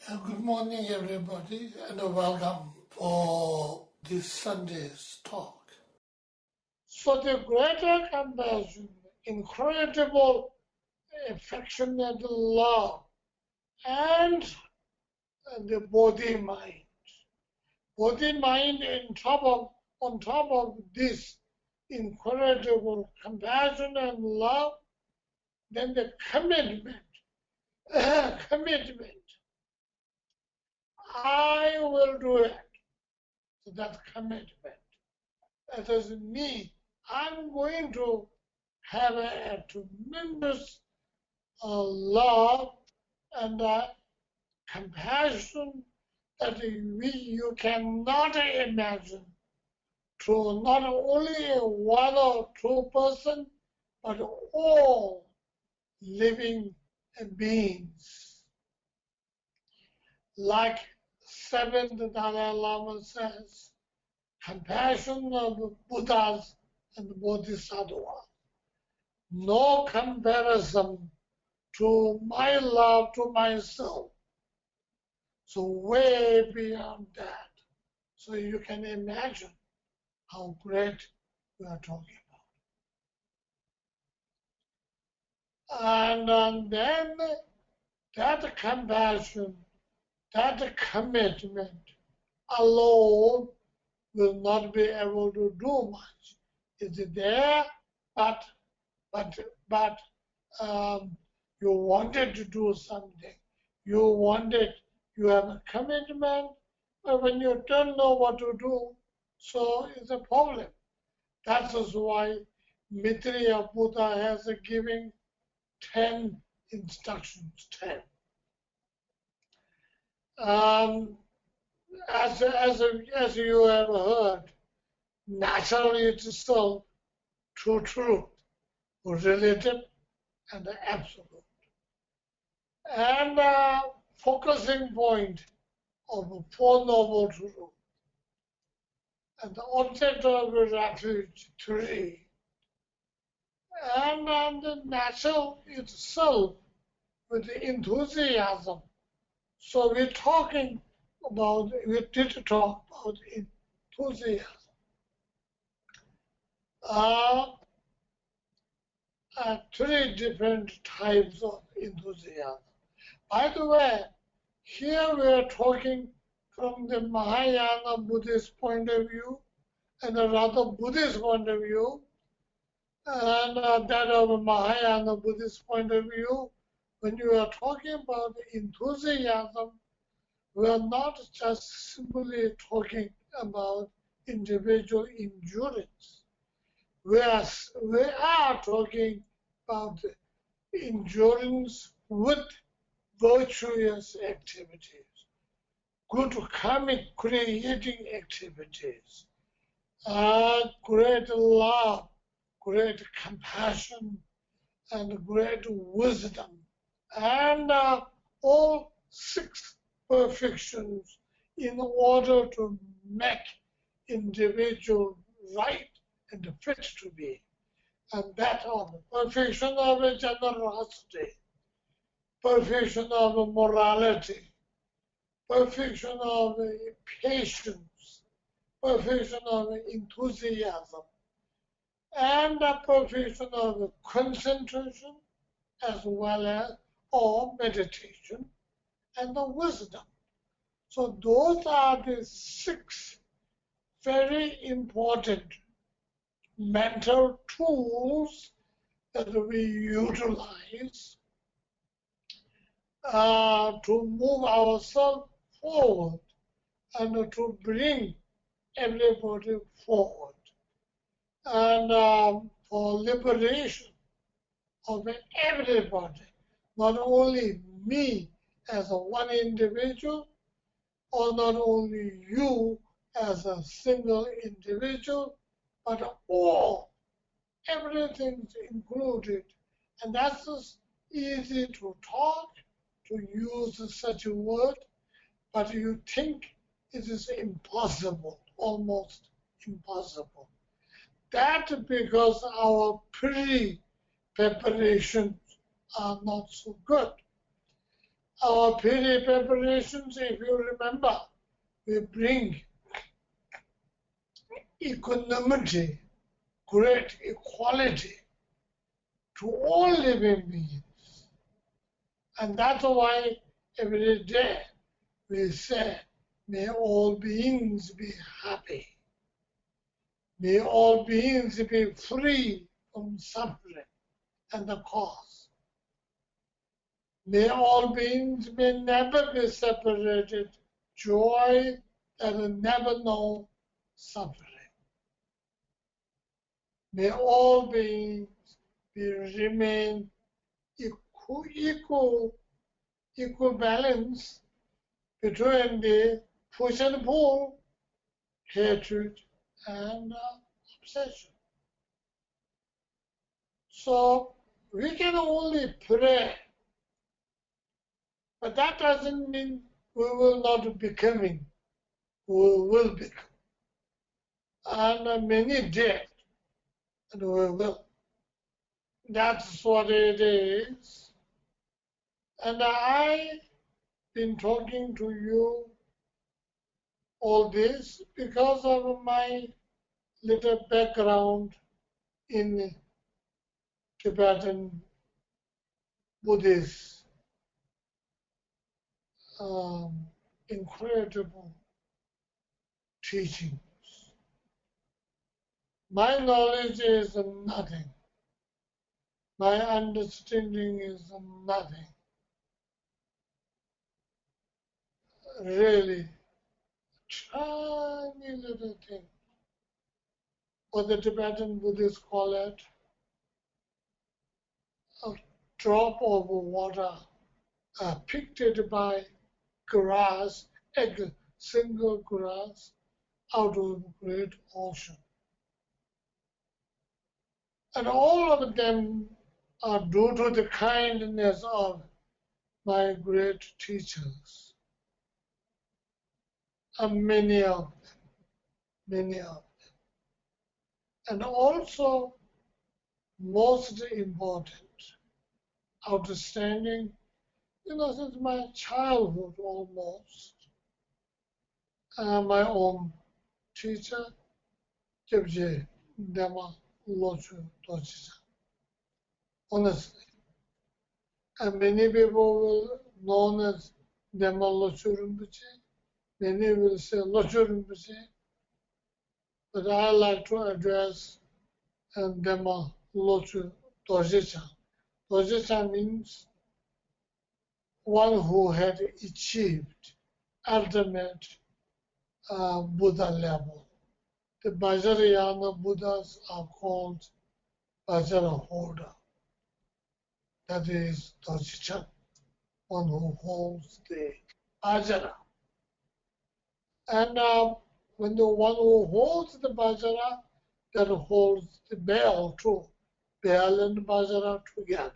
Good morning, everybody, and welcome for this Sunday's talk. So the greater compassion, incredible affection and love, and the body-mind. Body-mind on top of this incredible compassion and love, then the commitment. Commitment. I will do it. So that's commitment. That doesn't mean I'm going to have a tremendous love and compassion that you cannot imagine to not only one or two person, but all living beings. Like 7th Dalai Lama says, compassion of Buddhas and Bodhisattvas. No comparison to my love to myself. So way beyond that. So you can imagine how great we are talking about. And then that compassion, that commitment alone will not be able to do much. It's there, but you wanted to do something. You have a commitment, but when you don't know what to do, so it's a problem. That is why Maitreya Buddha has giving 10 instructions, 10. As you have heard, naturally it's still true truth, relative and absolute. And focusing point of the Four Noble Truths. And the object of refuge, 3. And the natural itself with the enthusiasm. So we did talk about enthusiasm. 3 different types of enthusiasm. By the way, here we are talking from the Mahayana Buddhist point of view, and a rather Buddhist point of view, and that of a Mahayana Buddhist point of view. When you are talking about enthusiasm, we are not just simply talking about individual endurance. We are talking about endurance with virtuous activities, good karmic creating activities, great love, great compassion, and great wisdom, and all 6 perfections in order to make individual right and fit to be. And that of perfection of generosity, perfection of morality, perfection of patience, perfection of enthusiasm, and the perfection of concentration as well as or meditation and the wisdom. So those are the 6 very important mental tools that we utilize to move ourselves forward and to bring everybody forward. And for liberation of everybody, not only me as a one individual, or not only you as a single individual, but all, everything's included. And that's just easy to talk, to use such a word, but you think it is impossible, almost impossible. That because our pre-preparations are not so good. Our piri preparations, if you remember, we bring equanimity, great equality to all living beings. And that's why every day we say, may all beings be happy. May all beings be free from suffering and the cause. May all beings may never be separated, joy that will never know suffering. May all beings remain equal balance between the push and pull, hatred and obsession. So we can only pray, but that doesn't mean we will not be becoming. We will become. And many did, and we will. That's what it is. And I've been talking to you all this because of my little background in Tibetan Buddhist incredible teachings. My knowledge is nothing. My understanding is nothing. Really, tiny little thing. What the Tibetan Buddhists call it, a drop of water picked it by grass, a single grass, out of the great ocean. And all of them are due to the kindness of my great teachers. And many of them. And also, most important, outstanding, since my childhood almost, my own teacher, Jebje Dema Locho Rinpoche. Honestly. And many people will know as Dema Locho Rinpoche. Many will say Locho Rinpoche. But I like to address Dema Locho Rinpoche. Rinpoche means one who had achieved ultimate Buddha level. The Vajrayana Buddhas are called Vajra holder. That is Dojichan, one who holds the Vajra. And when the one who holds the Vajra, that holds the bell too, bell and Vajra together.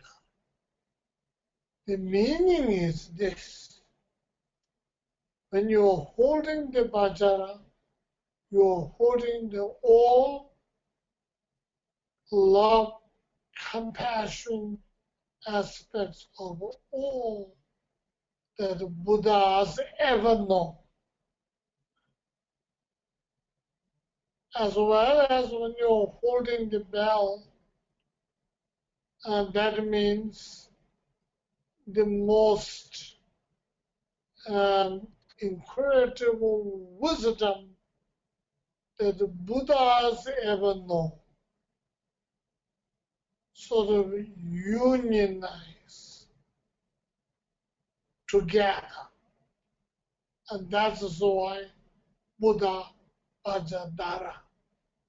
The meaning is this: when you're holding the Vajra, you're holding the all love, compassion aspects of all that Buddhas ever know. As well as when you're holding the bell, and that means the most incredible wisdom that the Buddhas ever know. Sort of unionize together. And that's why Buddha Vajradhara,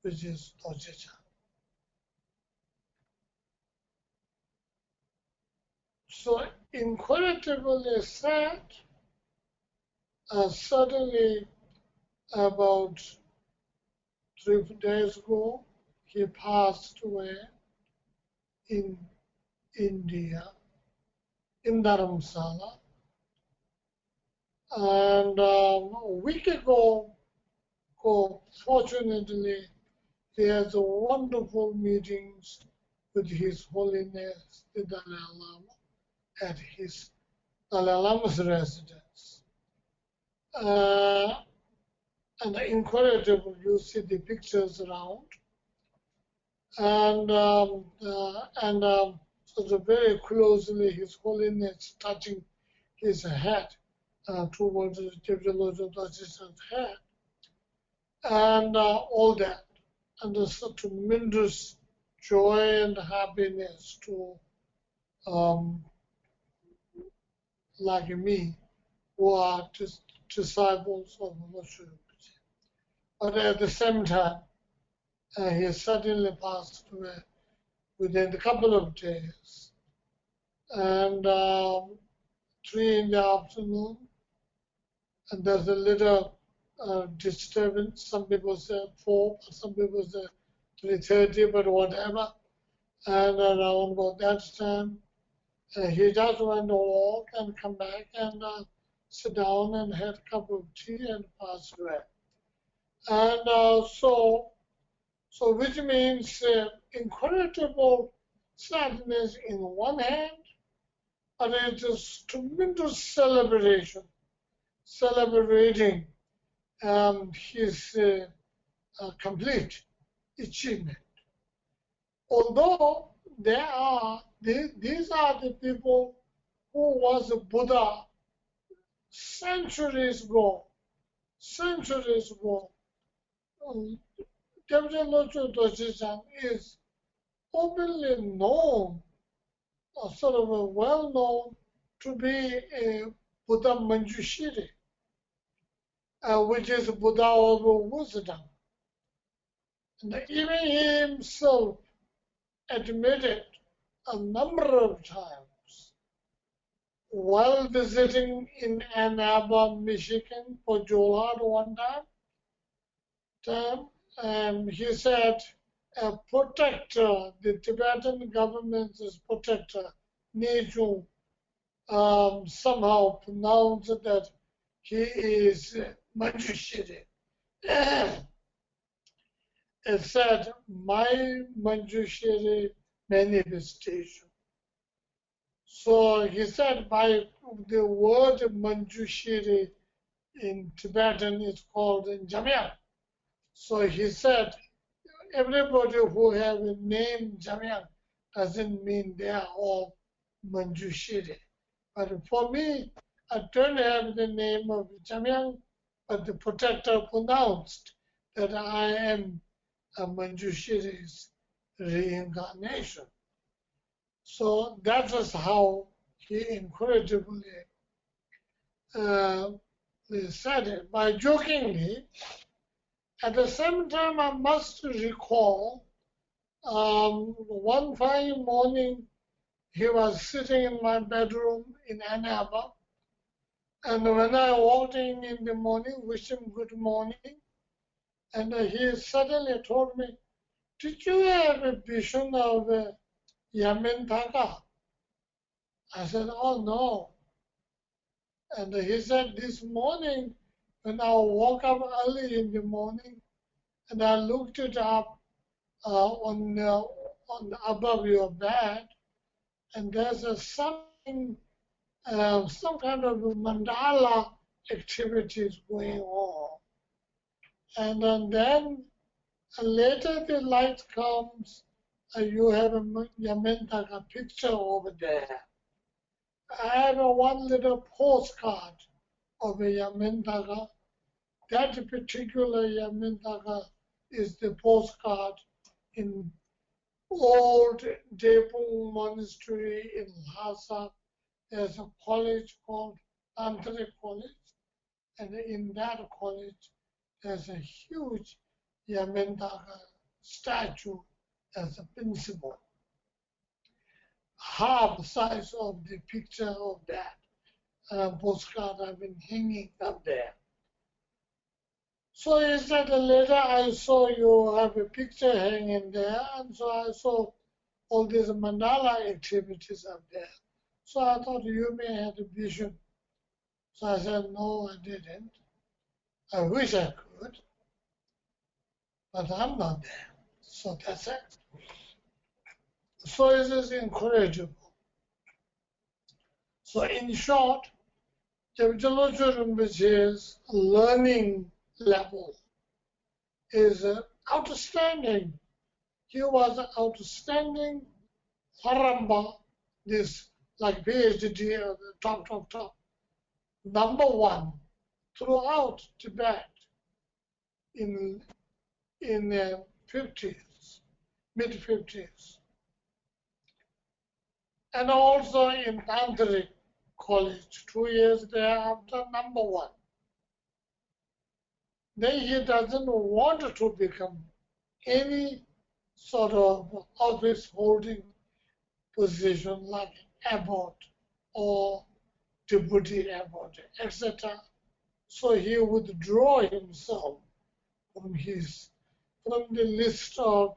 which is Dojichan. So incredibly sad, suddenly about 3 days ago, he passed away in India, in Dharamsala. And a week ago, fortunately, he has wonderful meetings with His Holiness the Dalai Lama at his Dalai Lama's residence. And incredible, you see the pictures around. So very closely, His Holiness touching his head towards the Locho Rinpoche's head, and all that. And there's a tremendous joy and happiness to like me, who are disciples of Locho Rinpoche. But at the same time, he suddenly passed away within a couple of days. And 3 in the afternoon, and there's a little disturbance. Some people say 4, some people say 3:30, but whatever. And around about that time, he just went to walk and come back and sit down and had a cup of tea and passed away. And so which means incredible sadness in one hand, but it is tremendous celebration, celebrating his complete achievement. Although these are the people who was a Buddha centuries ago. Tibetan Locho Rinpoche is openly known, or sort of well known, to be a Buddha Manjushiri, which is Buddha of wisdom. And even he himself admitted a number of times while visiting in Ann Arbor, Michigan for Juilliard one time, he said a protector, the Tibetan government's protector, needs to somehow pronounce that he is Manjushiri. It said, my Manjushiri manifestation. So he said by the word Manjushiri in Tibetan is called Jamyang. So he said, everybody who have a name Jamyang doesn't mean they are all Manjushiri. But for me, I don't have the name of Jamyang, but the protector pronounced that I am a Manjushiri's reincarnation. So that is how he incredibly said it. By jokingly, at the same time, I must recall one fine morning, he was sitting in my bedroom in Ann Arbor, and when I walked in the morning, wished him good morning, and he suddenly told me, did you have a vision of Yamintaka? I said, oh no. And he said, this morning, when I woke up early in the morning, and I looked it up on above your bed, and there's something, some kind of mandala activities going on. And then later the light comes, you have a Yamintaka picture over there. I have one little postcard of a Yamintaka. That particular Yamintaka is the postcard in old Depot Monastery in Lhasa. There's a college called Tantric College, and in that college, there's a huge Yamintaka statue as a principal. Half the size of the picture of that postcard I've been hanging up there. So he said later I saw you have a picture hanging there, and so I saw all these mandala activities up there. So I thought you may have a vision. So I said, no, I didn't. I wish I could, but I'm not there. So that's it. So it is incredible. So in short, Tibetan Locho Rinpoche's learning level is outstanding. He was outstanding Haramba, this like PhD, top, number one throughout Tibet in 50s, mid-50s, and also in Tantric College 2 years thereafter, number one. Then he doesn't want to become any sort of office holding position like abbot or deputy abbot, etc. So he withdrew himself from the list of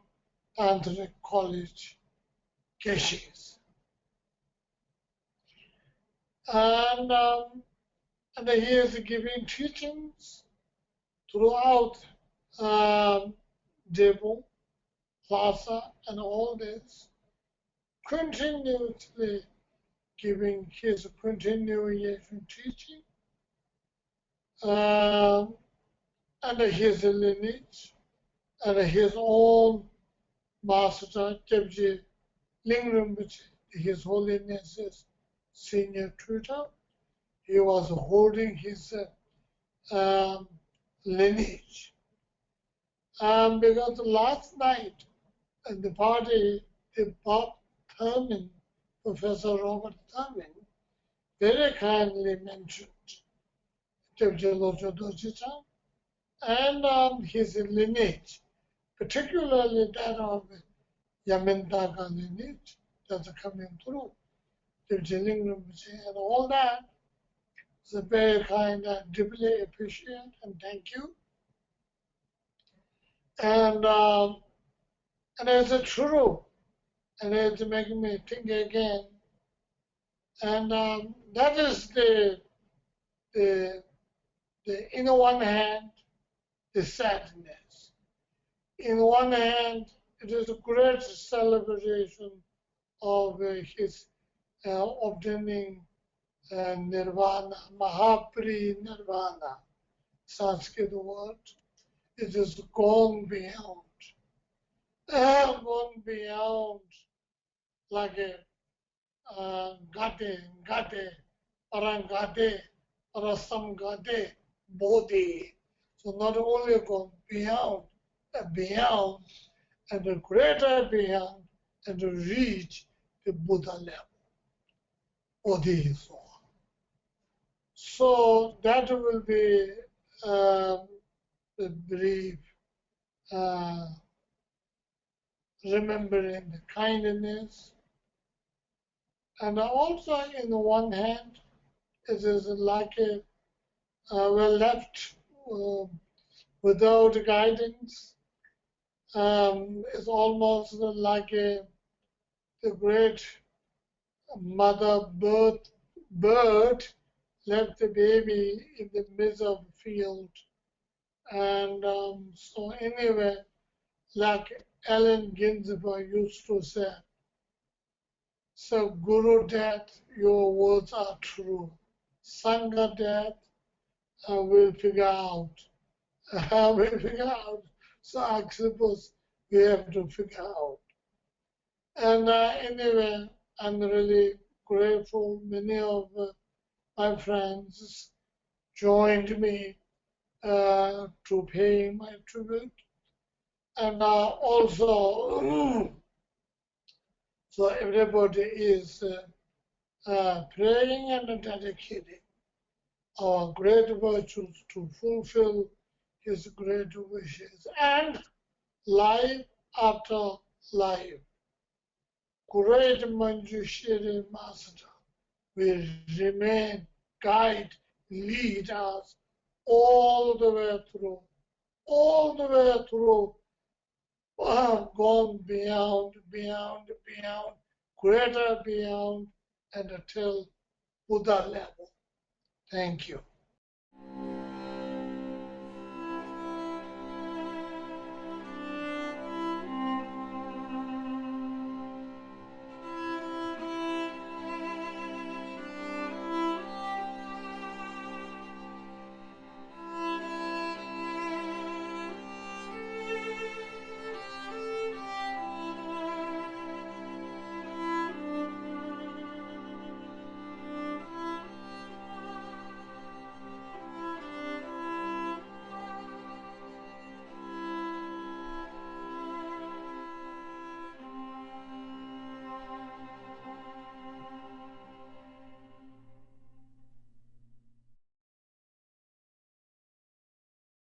Tantric College geshes. And he is giving teachings throughout Devo, Lhasa, and all this, continuously giving his continuation teaching and his lineage and his own master, Gelek Rimpoche, His Holiness's senior tutor. He was holding his lineage. Because last night at the party, Bob Thurman, Professor Robert Thurman, very kindly mentioned Tibetan Locho Dorje and his lineage, particularly that of Yamintaka lineage that's coming through, Gelek Rimpoche and all that. It's a very kind and deeply appreciate and thank you. And it's true, and it's making me think again. And that is the in one hand, the sadness. In one hand, it is a great celebration of his obtaining nirvana, Mahapri Nirvana, Sanskrit word. It is gone beyond like a gade, parangade, rasamgade, bodhi. So not only gone beyond, and a greater beyond, and to reach the Buddha level, bodhi. So that will be the brief remembering the kindness. And also, in the one hand, it is like we're left without guidance. It's almost like the great mother bird left the baby in the midst of the field. And so anyway, like Allen Ginsberg used to say, so Guru death, your words are true. Sangha death, we'll figure out. We'll figure out. So I suppose we have to figure out. And anyway, I'm really grateful. Many of my friends joined me to pay my tribute. And also, so everybody is praying and dedicating our great virtues to fulfill his great wishes. And life after life, great Manjushri Master will remain, guide, lead us all the way through, gone beyond, greater beyond, and until Buddha level. Thank you.